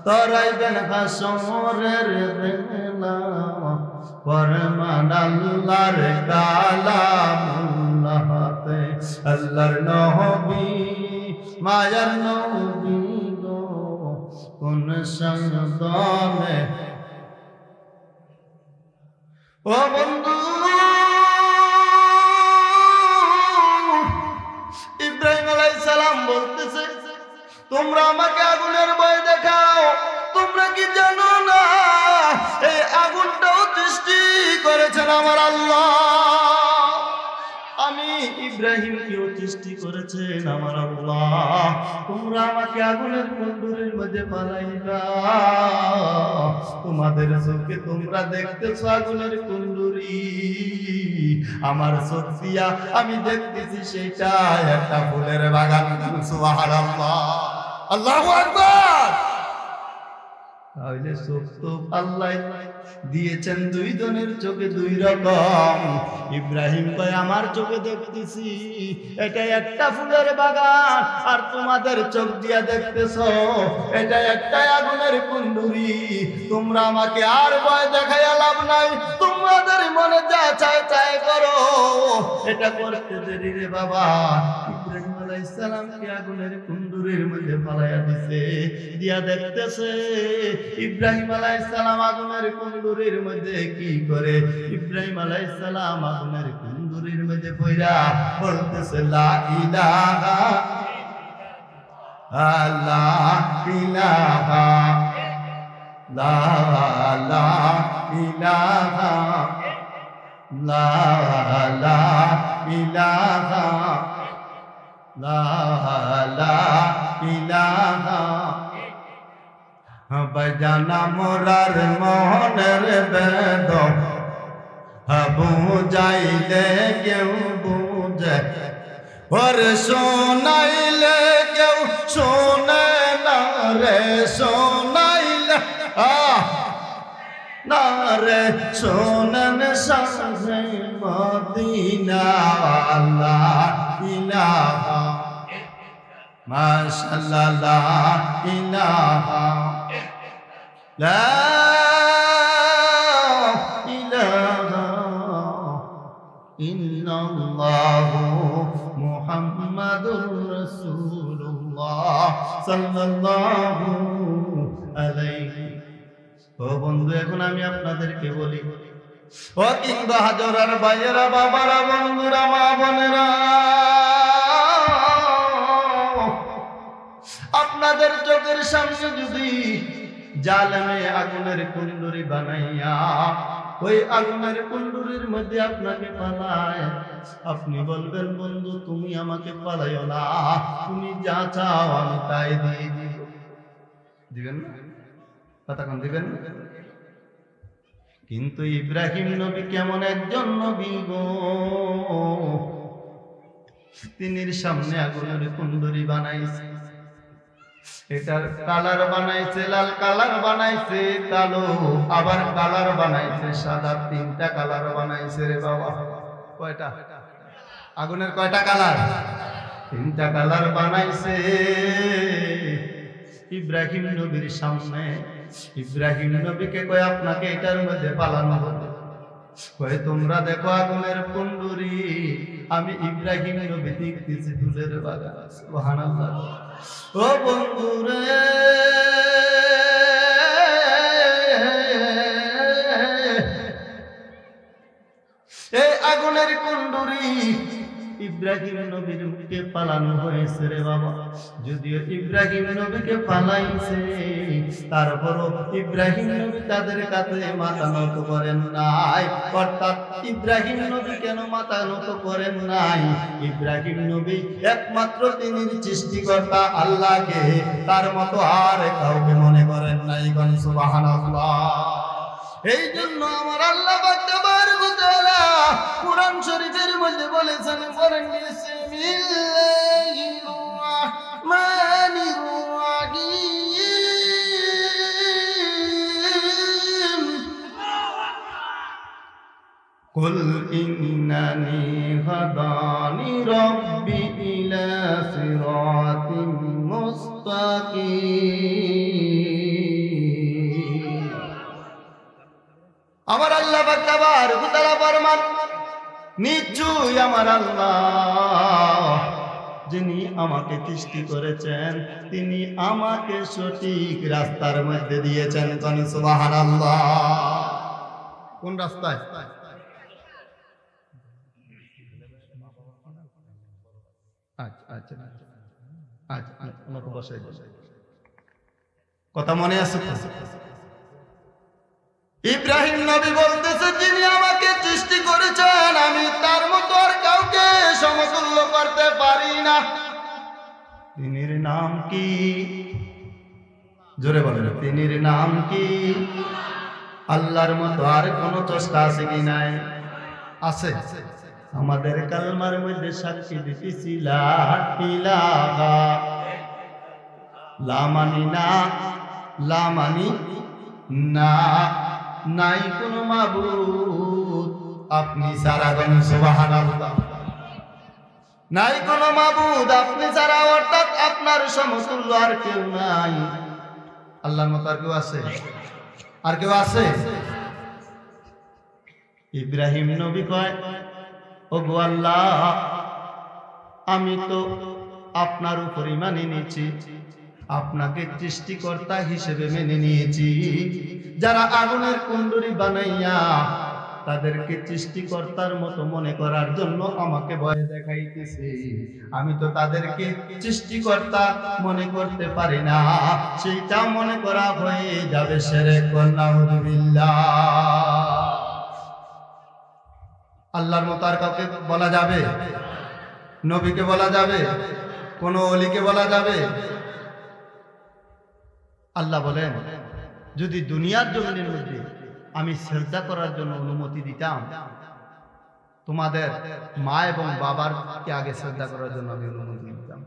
তরাইবেন হাসরের বেলা ফরমান আল্লাহর কালামুল্লাহতে আল্লাহর নবী মায়ার নবী গো কোন সংদমে ও বন্ধু ইব্রাহিম আলাইহিস সালাম বলতেছে তোমরা আমাকে আগুনের ভয় দেখাও তোমরা কি জানো না এই আগুনটাও সৃষ্টি করেছেন আমার আল্লাহ আমি ইব্রাহিমকেও সৃষ্টি করেছেন আমার আল্লাহ তোমরা আমাকে আগুনের কুণ্ডুরের মধ্যে পালাইবা তোমাদের চোখে তোমরা দেখতেছো আগুনের কুণ্ডুরি আমার চোখ দিয়া আমি দেখতেছি সেটা একটা ফুলের বাগান সুবহানাল্লাহ আল্লাহু আকবার তাহলে চোখ তো আল্লাহ দিয়েছেন দুই জনের চোখে দুই রকম ইব্রাহিম কয় আমার চোখে দেখতেছি এটা একটা ফুলের বাগান আর তোমাদের চোখ দিয়া দেখতেছো এটা একটা আগুনের কুণ্ডুরি তোমরা আমাকে আর ভয় দেখাইয়া লাভ নাই তোমাদের মনে যা চায় তাই করো এটা করতে দেরি রে বাবা ইব্রাহিম আলাইহিস সালামকে আগুনের কুণ্ডুরির মধ্যে ফালাইয়া দিছে দিয়া দেখতেছে ইব্রাহিম আলাইহিস সালাম আগুনের কুণ্ডুরির মধ্যে কি করে ইব্রাহিম আলাইহিস সালাম আগুনের কুণ্ডুরির মধ্যে পইরা বলতেছে লা ইলাহা ইলাহা লা ইলাহা লা ইলাহা লা ইলাহা বজানা মোরার মোহনের বেদ বুঝাইলে কেউ বুঝে ওর শোনাইলে কেউ শোনে না রে শোনাইলে না রে শোনেন সাজে মদিনা আল্লাহ ইলাহা মাশাআল্লাহ লা ইলাহা লা ইলাহা ইল্লাল্লাহু মুহাম্মাদুর রাসূলুল্লাহ সাল্লাল্লাহু আলাইহি ও বন্ধু এখন আমি আপনাদেরকে বলি ও কিংবা হাজারার ভাইয়েরা বাবারা বন্ধুরা মা বোনেরা আপনাদের চোখের সামনে যদি জালেমে আগুনের কুণ্ডুরি বানাইয়া ওই আগুনের কুণ্ডুরির মধ্যে আপনাকে পালায় আপনি বলবেন বন্ধু তুমি আমাকে পালাইও না তুমি যা চাও আমি তাই দিয়ে দিব দিবেন না কথা কোন দিবেন কিন্তু ইব্রাহিম নবী কেমন একজন নবী গো তিনির সামনে আগুনের কুণ্ডুরি বানাইছে এটার কালার বানাইছে লাল কালার বানাইছে কালো আবার কালার বানাইছে সাদা তিনটা কালার বানাইছে রে বাবা কয়টা আগুনের কয়টা কালার তিনটা কালার বানাইছে ইব্রাহিম নবীর সামনে ইব্রাহিম নবীকে কয় আপনাকে এটার মধ্যে পালানো হবে কয় তোমরা দেখো আগুনের কুণ্ডুরি আমি ইব্রাহিম নবী দেখতেছি ফুলের বাগান সুবহানাল্লাহ ও বন্ধুরে এই আগুনের কুণ্ডুরি ইব্রাহিম নবীকে পালানো হয়েছে রে বাবা যদিও ইব্রাহিম নবীকে পালাইছে তারপরও ইব্রাহিম নবী তাদের কাছে মাথা নত করেন নাই অর্থাৎ ইব্রাহিম নবী কেন মাথা নত করেন নাই ইব্রাহিম নবী একমাত্র তিনি সৃষ্টিকর্তা আল্লাহকে তার মতো আর কাউকে মনে করেন নাই সুবহানাল্লাহ এই জন্য আমার আল্লাহ পাক তাবারক ওয়া তাআলা কুরআন শরীফের মধ্যে বলেছেন পড়েন বিসমিল্লাহির রাহমানির রাহিম কুল ইন্নানি হাদানি রাব্বি ইলা সিরাতিন পাক তাবারক ওয়া তাআলা ফরমান নিশ্চয়ই আমার আল্লাহ যিনি আমাকে সৃষ্টি করেছেন তিনি আমাকে সঠিক রাস্তার মধ্যে দিয়েছেন। কোন সুবহানাল্লাহ। কোন রাস্তায়? কথা মনে আছে? ইব্রাহিম নবী বলতেছে যিনি আমাকে সৃষ্টি করেছেন আমি তার মতো আর কাউকে সমতুল্য করতে পারি না। তিনির নাম কি? জোরে বলেন, তিনির নাম কি? আল্লাহর মতো আর কোন চেষ্টা আছে কি নাই? আছে। আমাদের কালমার মধ্যে সাক্ষী দিতেছি লা ইলাহা, লা মানি না, লা মানি না, নাই কোনো মাবুদ আপনি ছাড়া। সুবহানাল্লাহ। নাই কোনো মাবুদ আপনি ছাড়া, অর্থাৎ আপনার সমতুল্য আর কেউ নাই। আল্লাহর মতো আর কেউ আছে? আর কেউ আছে? ইব্রাহিম নবী কয় ওগো আল্লাহ আমি তো আপনার উপর ঈমান এনেছি, আপনাকে সৃষ্টিকর্তা হিসেবে মেনে নিয়েছি। যারা আগুনের কুণ্ডলী বানাইয়া তাদেরকে সৃষ্টিকর্তার মতো মনে করার জন্য আমাকে ভয় দেখাইতেছে, আমি তো তাদেরকে সৃষ্টিকর্তা মনে করতে পারি না, সেইটা মনে করা হয়ে যাবে শিরক। নাউযুবিল্লাহ। আল্লাহর মতো আর কাউকে বলা যাবে? নবীকে বলা যাবে? কোন ওলিকে বলা যাবে? আল্লাহ বলেন যদি দুনিয়ার জমিনের মধ্যে আমি সিজদা করার জন্য অনুমতি দিতাম, তোমাদের মা এবং বাবার কে আগে সিজদা করার জন্য আমি অনুমতি দিতাম।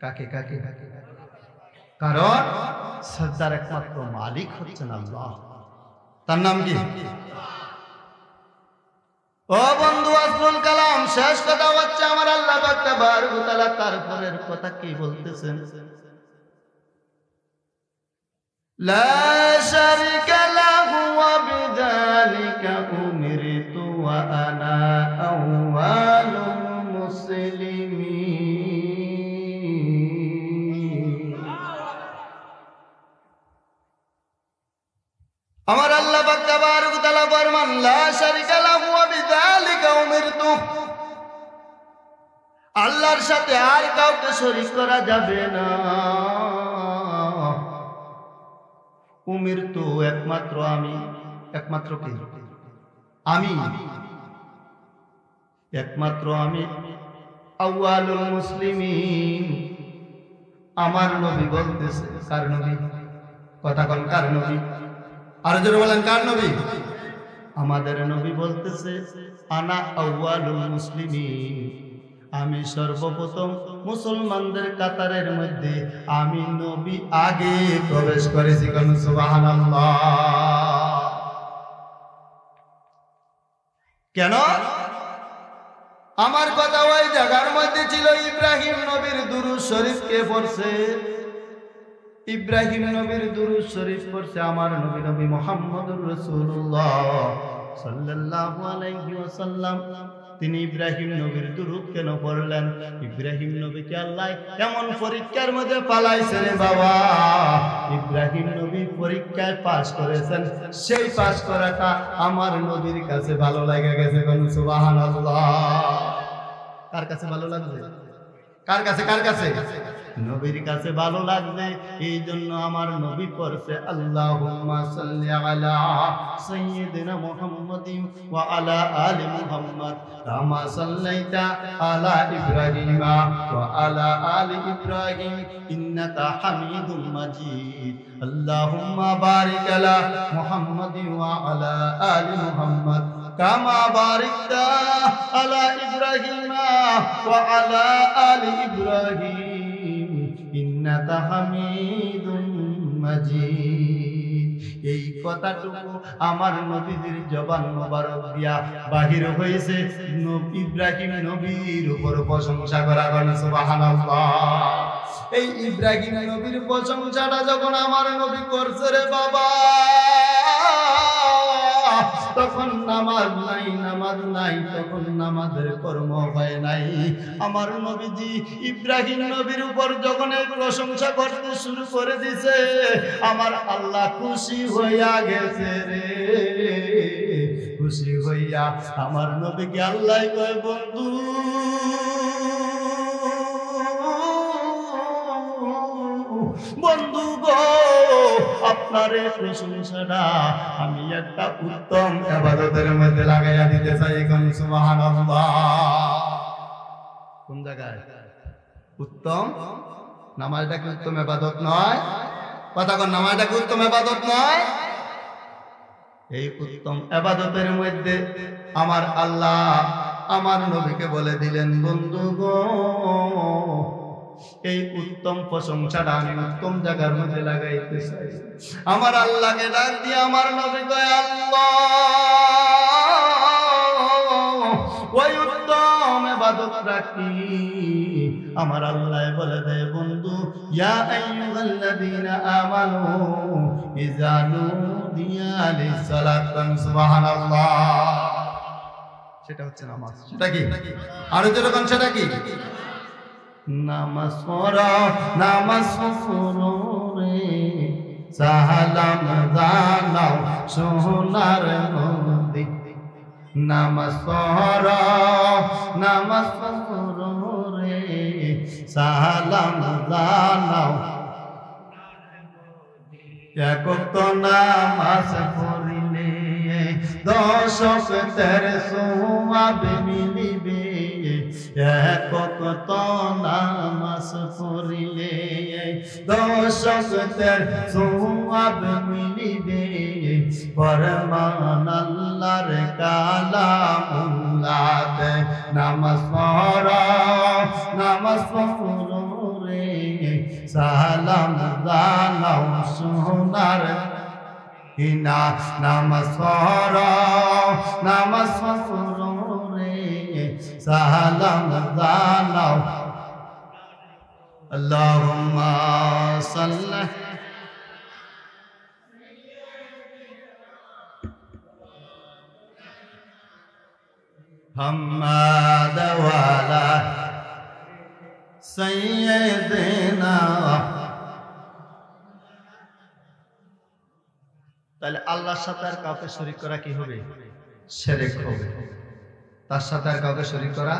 কাকে কাকে? কারণ সিজদার একমাত্র মালিক হচ্ছেন আল্লাহ। তার নাম কি? ও বন্ধু আসলুল কালাম, শেষ কথা হচ্ছে আমার আল্লাহ পাক তাবারক ওয়া তাআলা তারপরের কথা কি বলতেছেন? লা শারিকা লাহু ওয়া বিযালিকা উমিরতু ওয়া আনা আউয়ালুল মুসলিমিন। আমার আল্লাহ পাক তাবারক ওয়া তাআলা ফরমান লা শারিকা লাহু ওয়া বিযালিকা উমিরতু, আল্লাহর সাথে আর কাউকে শরীক করা যাবে না। উমিরতু একমাত্র আমি, একমাত্র কি? আমি, একমাত্র আমি আউয়ালুল মুসলিমিন। আমার নবী বলতেছে, কার নবী? কথা কোন কার নবী? আর জোরে বলেন কার নবী? আমাদের নবী বলতেছে আনা আউয়ালুল মুসলিমিন, আমি সর্বপ্রথম মুসলমানদের কাতারের মধ্যে আমি নবী আগে প্রবেশ করেছি। কোন সুবহানাল্লাহ। কেন? আমার কথা ওই জায়গার মধ্যে ছিল ইব্রাহিম নবীর দুরূদ শরীফ কে পড়ছে? ইব্রাহিম নবীর দুরূদ শরীফ পড়ছে আমার নবী, নবী মুহাম্মদুর রাসূলুল্লাহ সাল্লাল্লাহু আলাইহি ওয়াসাল্লাম। তিনি ইব্রাহিম নবীর দুরূদ কেন পড়লেন? ইব্রাহিম নবীকে আল্লাহ এমন পরীক্ষার মধ্যে পালাইছে রে বাবা, ইব্রাহিম নবী পরীক্ষায় পাস করেছেন, সেই পাস করাটা আমার নবীর কাছে ভালো লাগে গেছে। কোন সুবহানাল্লাহ। কার কাছে ভালো লাগবে? কার কাছে? কার কাছে? নবীর কাছে ভালো লাগবে। এই জন্য আমার নবী পড়ছে আল্লাহুম্মা সাল্লি আলা সাইয়্যিদিনা মুহাম্মাদিন ওয়া আলা আলি মুহাম্মাদ কামা সাল্লাইতা আলা ইব্রাহিমা ওয়া আলা আলি ইব্রাহিম ইন্নাকা হামিদুম মাজিদ। আল্লাহুম্মা বারিক আলা মুহাম্মাদিন ওয়া আলা আলি মুহাম্মাদ কামা বারাকতা আলা ইব্রাহিমা ওয়া আলা আলি ইব্রাহিম ইন্নাকা হামিদুম মাজিদ। এই কথাটুকু আমার নবীর জবান মোবারক দিয়া বাহির হয়েছে ইব্রাহিম নবীর উপর প্রশংসা করা। কোন সুবহানাল্লাহ। এই ইব্রাহিম নবীর প্রশংসাটা যখন আমার নবী করছে রে বাবা, তখন নামাজ নাই, নামাজ নাই, তখন নামাজের কর্ম হয় নাই। আমার নবীজি ইব্রাহিম নবীর উপর যখন এই প্রশংসা করতে শুরু করে দিছে, আমার আল্লাহ খুশি হইয়া গেছে রে। খুশি হইয়া আমার নবীকে আল্লাহ কয়, বন্ধু বন্ধু গো, আপনার এই প্রশংসাটা আমি একটা উত্তম ইবাদতের মধ্যে লাগাইয়া দিতে চাই। কোন সুবহানাল্লাহ। কোন জায়গায় উত্তম? নামাজটা কি উত্তম ইবাদত নয়? কথা কোন, নামাজটা কি উত্তম ইবাদত নয়? এই উত্তম ইবাদতের মধ্যে আমার আল্লাহ আমার নবীকে বলে দিলেন, বন্ধু গো, এই উত্তম প্রশংসাটা আমি উত্তম জায়গার মধ্যে লাগাইতে চাই। আমার আল্লাহকে ডাক দিয়ে আমার নবী কয়, আল্লাহ ওই উত্তম ইবাদতটা কি? আমার আল্লাহ বলে দেয়, বন্ধু, ইয়া আইয়ুহাল্লাযীনা আমানু ইযা নুদিয়া লিস-সালাতি সুবহানাল্লাহ। সেটা হচ্ছে নামাজ। সেটা কি? আরো যেরকম সেটা কি? নামাজ পড়ো, নামাজ পড়ো রে, সালাম জানাও সোনার নদী। নামাজ পড়ো, নামাজ পড়ো রে, সালাম জানাও। একক নামাজ পড়িলে 10 ওয়াক্তের সওয়াব মিলিবে। একক নামাজ পড়িলে 10 ওয়াক্তের সওয়াব মিলিবে। ফরমান আল্লাহর কালামুল্লাহ। নামাজ পড়ো, নামাজ পড়ো রে, সালাম জানাও সোনার হিনা। নামাজ পড়ো, নামাজ পড়ো রে, সালাম জানাও। আল্লাহুম্মা সাল্লি মুহাম্মাদ ওয়া আলা সাইয়্যিদিনা। তাহলে আল্লাহর সাথে আর কাউকে শরীক করা কি হবে? শিরক হবে। তার সাথে আর কাউকে শরীক করা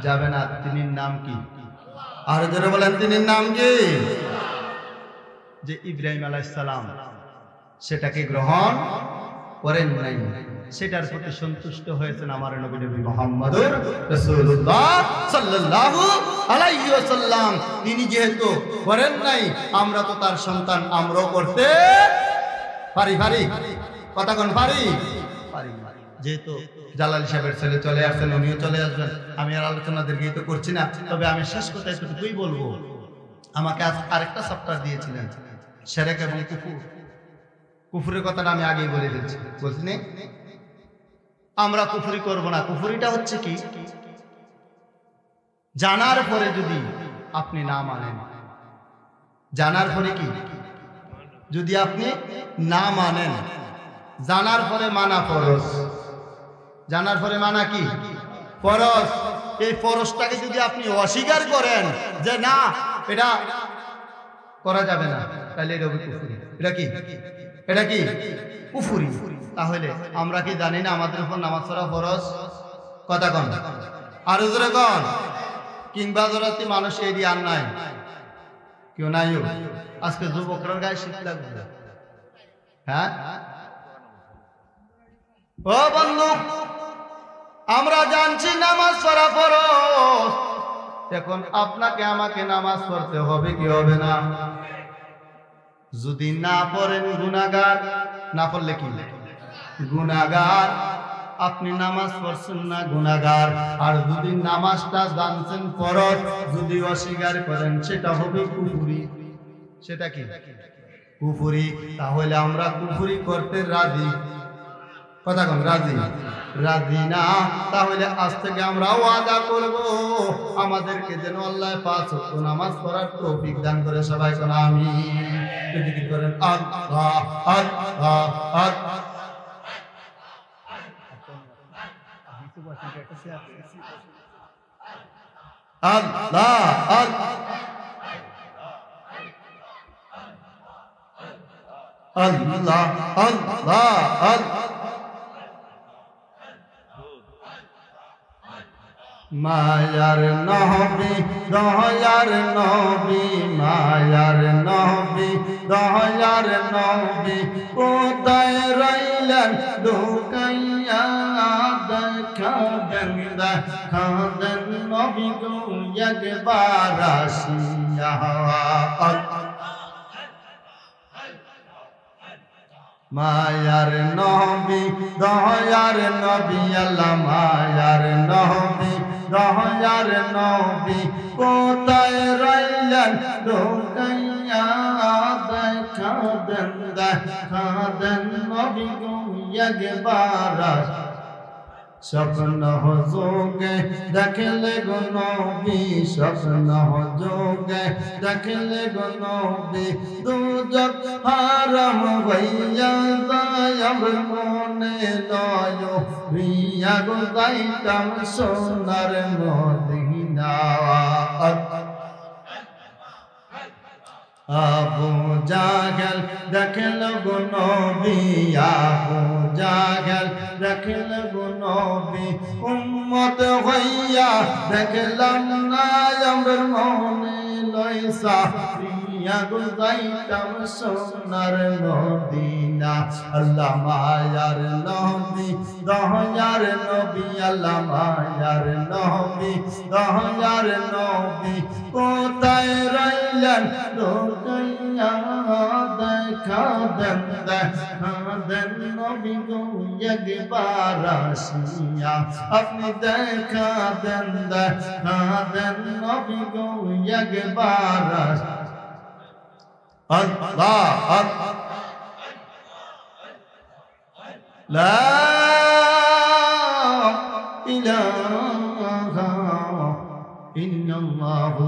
যাবে না। তিনির নাম কি? আর যারা বলেন তিনির নাম কি? যে ইব্রাহিম আলাইহিস সালাম সেটাকে গ্রহণ করেন নাই, সেটার প্রতি সন্তুষ্ট হয়েছেন আমার নবী মুহাম্মদুর রাসূলুল্লাহ সাল্লাল্লাহু আলাইহি ওয়াসাল্লাম। তিনি যেহেতু করেন নাই, আমরা তো তার সন্তান, আমরাও করতে পারি। পারি? কথা কোন পারি? পারি। যেহেতু জালালি সাহেবের ছেলে চলে আসছেন, উনিও চলে আসবেন, আমি আর আলোচনা দীর্ঘায়িত করছি না। তবে আমি শেষ কথা এতটুকুই বলবো, আমাকে আজ আরেকটা চ্যাপ্টার দিয়েছিলেন, শিরক এবং কুফর। কুফরের কথাটা আমি আগেই বলে দিচ্ছি, বলছি আমরা কুফরি করব না। কুফরিটা হচ্ছে কি? জানার পরে যদি আপনি না মানেন, জানার পরে কি? যদি আপনি না মানেন, জানার পরে মানা ফরজ, জানার পরে মানা কি? ফরজ। এই ফরজটাকে যদি আপনি অস্বীকার করেন যে না এটা করা যাবে না, তাহলে এটা কুফরি। এটা কি? এটা কি? কুফরি। তাহলে আমরা কি জানি না আমাদের উপর নামাজ পড়া ফরজ? কথা কন, আর জোরে কন। কিংবা জোরাতি মানুষ এই আর নাই, কেউ নাই। আজকে যুবকরার গায়ে শীত লাগবে। হ্যাঁ ও বন্ধু, আমরা জানছি নামাজ পড়া ফরজ। এখন আপনাকে আমাকে নামাজ পড়তে হবে কি হবে না? যদি না পড়েন গুনাহগার, না পড়লে কি গুনাহগার। আপনি নামাজ পড়ছেন না, গুনাহগার। আর যদি নামাজটা জানছেন ফরজ, যদি অস্বীকার করেন, সেটা হবে কুফরি। সেটা কি? কুফরি। তাহলে আমরা কুফরি করতে রাজি? কথা কোন রাজি? রাজি না। তাহলে আজ থেকে আমরা ওয়াদা করব, আমাদেরকে যেন আল্লাহ 5 ওয়াক্ত নামাজ পড়ার তৌফিক দান করে। সবাই কোন আমিন। জিকির করেন আল্লাহ আল্লাহ আল্লাহ। আল্লাহ আল্লাহ আল্লাহ আল্লাহ মায়ার নবী দয়ার নবী মায়ার নবী দয়ার নবী কোথায় রইলেন লুকাইয়া দেখাবেন দেখাবেন নবী গো একবার আসিয়া মায়ার নবী দয়ার নবী আল্লাহ মায়ার নবী দয়ার নবী কোথায় রইলেন লুকাইয়া দেখাবেন দেখাবেন নবী গো একবার স্বপ্ন যোগে দেখলে গো নবী স্বপ্ন যোগে দেখলে গো নবী দুজক হারাম হইয়া যায় আমার মনে লয় রিয়া গো যাইতাম সোনার মদিনা আবু জাহেল দেখল গো নবী আবু জাহেল দেখল গো নবী উম্মত হইয়া দেখলাম না আমার মনে লয়সা রিয়া গো যাইতাম সোনার মদিনা আল্লাহ মায়ার নবী দয়ার নবী আল্লাহ মায়ার নবী দয়ার নবী কোথায় রইলেন লুকাইয়া দেখাবেন দেখাবেন নবী গো একবার আসিয়া আপনি দেখাবেন দেখাবেন নবী গো একবার আল্লাহ লা ইলাহা ইল্লাল্লাহু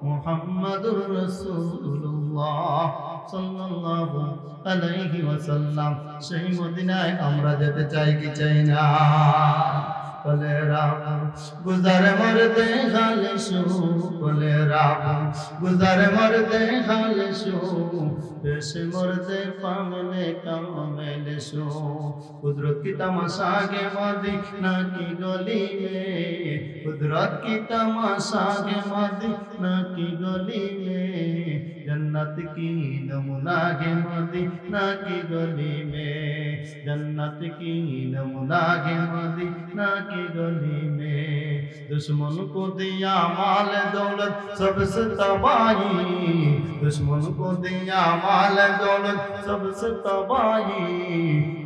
মুহাম্মাদুর রাসূলুল্লাহ সাল্লাল্লাহু আলাইহি ওয়াসাল্লাম সেই মদিনায় আমরা যেতে চাই কি চাই না বলে রাম গুজারে মরতে খালে শু বলে রাম গুজারে মরতে খালে শু বেশে মরতে পামলে কামলে শু कुदरत की तमाशा के मदीना की गली में कुदरत की तमाशा के मदीना की गली में जन्नत की नमूना के मदीना की गली में जन्नत की नमूना के मदीना की गली में दुश्मन को दिया माल दौलत सबसे तबाही दुश्मन को दिया माल दौलत सबसे तबाही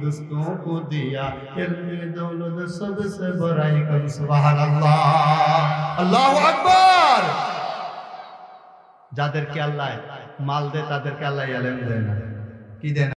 दोस्तों को दिया इल्म दौलत सबसे बड़ाई कर सुभान अल्लाह अल्लाहु আকবার যাদেরকে আল্লাহ মাল দেয় তাদেরকে আল্লাহ ইলম দেয় না কি দেয়